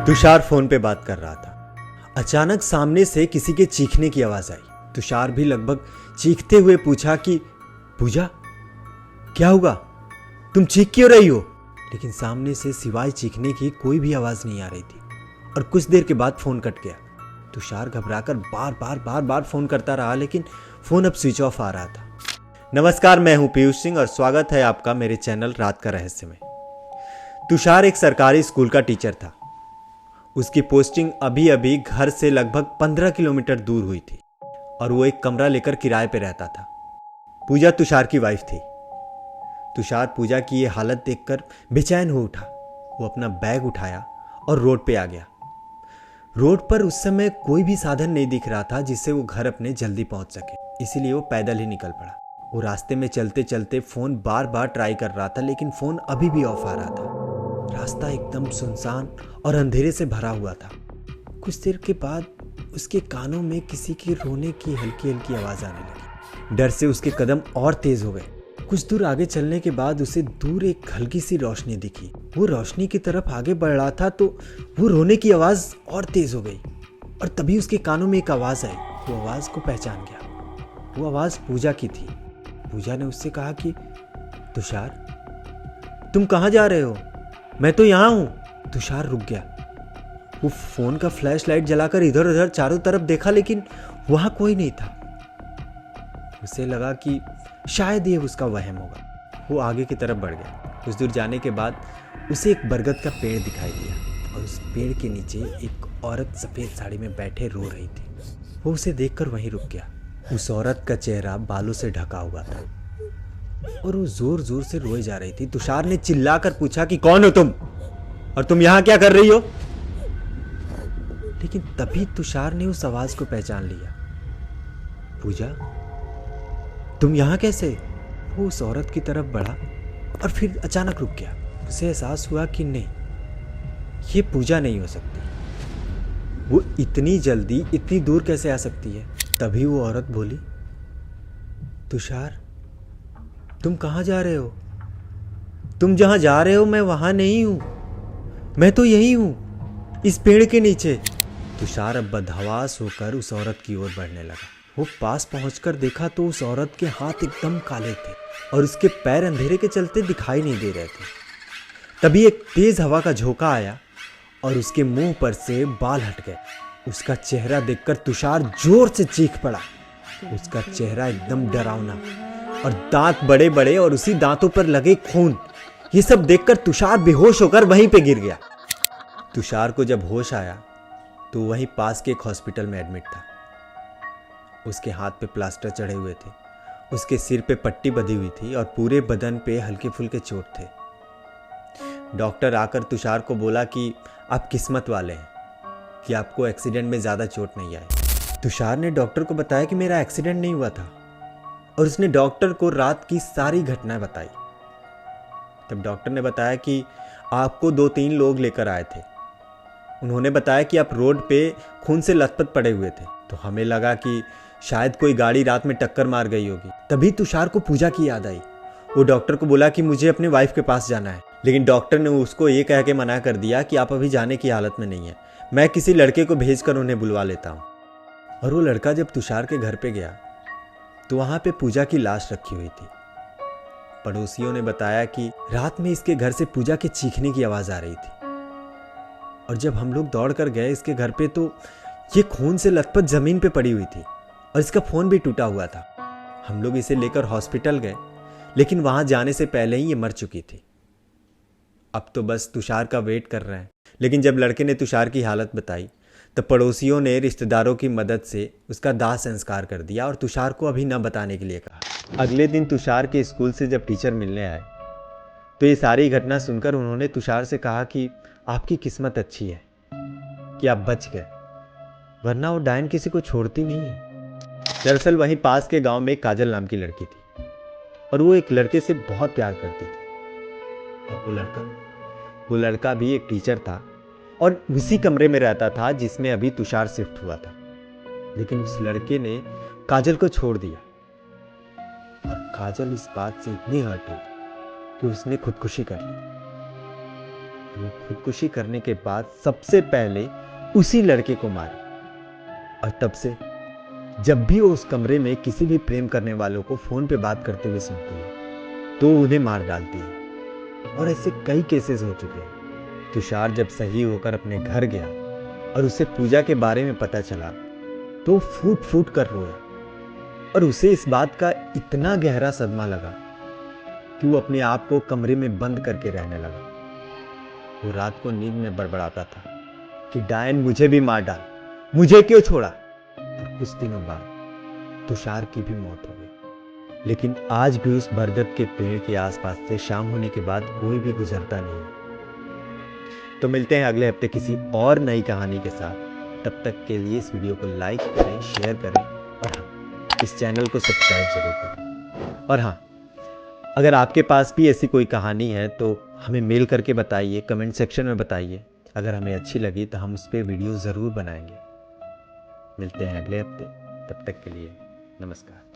Tushar phone पे बात कर रहा था। अचानक सामने से किसी के चीखने की आवाज आई। तुषार भी लगभग चीखते हुए पूछा कि पूजा, क्या हुआ? तुम चीख क्यों रही हो? लेकिन सामने से सिवाय चीखने की कोई भी आवाज नहीं आ रही थी और कुछ देर के बाद फोन कट गया। तुषार घबराकर बार बार फोन करता रहा, लेकिन फोन अब स्विच ऑफ आ रहा था। नमस्कार, मैं हूं पीयूष सिंह और स्वागत है आपका मेरे चैनल रात का रहस्य में। तुषार एक सरकारी स्कूल का टीचर था। उसकी पोस्टिंग अभी अभी घर से लगभग 15 किलोमीटर दूर हुई थी और वो एक कमरा लेकर किराए पे रहता था। पूजा तुषार की वाइफ थी। तुषार पूजा की ये हालत देखकर बेचैन हो उठा। वो अपना बैग उठाया और रोड पे आ गया। रोड पर उस समय कोई भी साधन नहीं दिख रहा था जिससे वो घर अपने जल्दी पहुंच सके, इसीलिए वो पैदल ही निकल पड़ा। वो रास्ते में चलते चलते फोन बार ट्राई कर रहा था, लेकिन फोन अभी भी ऑफ आ रहा था। रास्ता एकदम सुनसान और अंधेरे से भरा हुआ था। कुछ देर के बाद उसके कानों में किसी के रोने की हल्की हल्की आवाज आने लगी। डर से उसके कदम और तेज हो गए। कुछ दूर आगे चलने के बाद उसे दूर एक हल्की सी रोशनी दिखी। वो रोशनी की तरफ आगे बढ़ रहा था तो वो रोने की आवाज और तेज हो गई और तभी उसके कानों में एक आवाज आई। वो आवाज को पहचान गया। वो आवाज पूजा की थी। पूजा ने उससे कहा कि तुषार, तुम कहाँ जा रहे हो? मैं तो यहाँ हूं। तुषार रुक गया। वो फोन का फ्लैश लाइट जलाकर इधर उधर चारों तरफ देखा, लेकिन वहां कोई नहीं था। उसे लगा कि शायद ये उसका वहम होगा। वो आगे की तरफ बढ़ गया। कुछ दूर जाने के बाद उसे एक बरगद का पेड़ दिखाई दिया और उस पेड़ के नीचे एक औरत सफेद साड़ी में बैठे रो रही थी। वो उसे देखकर वहीं रुक गया। उस औरत का चेहरा बालों से ढका हुआ था और वो जोर जोर से रोए जा रही थी। तुषार ने चिल्लाकर पूछा कि कौन हो तुम और तुम यहां क्या कर रही हो? लेकिन तभी तुषार ने उस आवाज को पहचान लिया। पूजा, तुम यहां कैसे? वो उस औरत की तरफ बढ़ा और फिर अचानक रुक गया। उसे एहसास हुआ कि नहीं, ये पूजा नहीं हो सकती। वो इतनी जल्दी इतनी दूर कैसे आ सकती है? तभी वो औरत बोली, तुषार, तुम कहाँ जा रहे हो? तुम जहां जा रहे हो मैं वहां नहीं हूं। मैं तो यही हूं, इस पेड़ के नीचे। तुषार अब बदहवास होकर उस औरत की ओर बढ़ने लगा। वो पास पहुंचकर देखा तो उस औरत के हाथ एकदम काले थे और उसके पैर अंधेरे के चलते दिखाई नहीं दे रहे थे। तभी एक तेज हवा का झोंका आया और उसके मुंह पर से बाल हट गए। उसका चेहरा देखकर तुषार जोर से चीख पड़ा। उसका चेहरा एकदम डरावना और दांत बड़े बड़े और उसी दांतों पर लगे खून। ये सब देखकर तुषार बेहोश होकर वहीं पे गिर गया। तुषार को जब होश आया तो वहीं पास के एक हॉस्पिटल में एडमिट था। उसके हाथ पे प्लास्टर चढ़े हुए थे, उसके सिर पे पट्टी बंधी हुई थी और पूरे बदन पे हल्के फुल्के चोट थे। डॉक्टर आकर तुषार को बोला कि आप किस्मत वाले हैं कि आपको एक्सीडेंट में ज़्यादा चोट नहीं आई। तुषार ने डॉक्टर को बताया कि मेरा एक्सीडेंट नहीं हुआ था और उसने डॉक्टर को रात की सारी घटनाएं बताई। तब डॉक्टर ने बताया कि आपको 2-3 लोग लेकर आए थे। उन्होंने बताया कि आप रोड पे खून से लथपथ पड़े हुए थे, तो हमें लगा कि शायद कोई गाड़ी रात में टक्कर मार गई होगी। तभी तुषार को पूजा की याद आई। वो डॉक्टर को बोला कि मुझे अपने वाइफ के पास जाना है, लेकिन डॉक्टर ने उसको ये कह के मना कर दिया कि आप अभी जाने की हालत में नहीं है, मैं किसी लड़के को भेजकर उन्हें बुलवा लेता हूँ। और वो लड़का जब तुषार के घर पे गया तो वहां पे पूजा की लाश रखी हुई थी। पड़ोसियों ने बताया कि रात में इसके घर से पूजा के चीखने की आवाज आ रही थी और जब हम लोग दौड़ कर गए इसके घर पे तो ये खून से लथपथ जमीन पे पड़ी हुई थी और इसका फोन भी टूटा हुआ था। हम लोग इसे लेकर हॉस्पिटल गए, लेकिन वहां जाने से पहले ही ये मर चुकी थी। अब तो बस तुषार का वेट कर रहे हैं। लेकिन जब लड़के ने तुषार की हालत बताई तब पड़ोसियों ने रिश्तेदारों की मदद से उसका दाह संस्कार कर दिया और तुषार को अभी न बताने के लिए कहा। अगले दिन तुषार के स्कूल से जब टीचर मिलने आए तो ये सारी घटना सुनकर उन्होंने तुषार से कहा कि आपकी किस्मत अच्छी है कि आप बच गए, वरना वो डायन किसी को छोड़ती नहीं है। दरअसल वहीं पास के गांव में एक काजल नाम की लड़की थी और वो एक लड़के से बहुत प्यार करती थी। और वो लड़का भी एक टीचर था और उसी कमरे में रहता था जिसमें अभी तुषार शिफ्ट हुआ था। लेकिन उस लड़के ने काजल को छोड़ दिया और काजल इस बात से इतनी हर्ट हुई कि उसने खुदकुशी कर ली। वो खुदकुशी करने के बाद सबसे पहले उसी लड़के को मारा। और तब से जब भी वो उस कमरे में किसी भी प्रेम करने वालों को फोन पे बात करते हुए सुनती है तो उन्हें मार डालती है। और ऐसे कई केसेस हो चुके हैं। तुषार जब सही होकर अपने घर गया और उसे पूजा के बारे में पता चला तो फूट फूट कर रोया। और उसे इस बात का इतना गहरा सदमा लगा कि वो अपने आप को कमरे में बंद करके रहने लगा। वो रात को नींद में बड़बड़ाता था कि डायन मुझे भी मार डाल, मुझे क्यों छोड़ा। और कुछ दिनों बाद तुषार की भी मौत हो गई। लेकिन आज भी उस बरगद के पेड़ के आसपास से शाम होने के बाद कोई भी गुजरता नहीं। तो मिलते हैं अगले हफ्ते किसी और नई कहानी के साथ। तब तक के लिए इस वीडियो को लाइक करें, शेयर करें और हाँ, इस चैनल को सब्सक्राइब जरूर करें। और हाँ, अगर आपके पास भी ऐसी कोई कहानी है तो हमें मेल करके बताइए, कमेंट सेक्शन में बताइए। अगर हमें अच्छी लगी तो हम उस पर वीडियो ज़रूर बनाएंगे। मिलते हैं अगले हफ्ते, तब तक के लिए नमस्कार।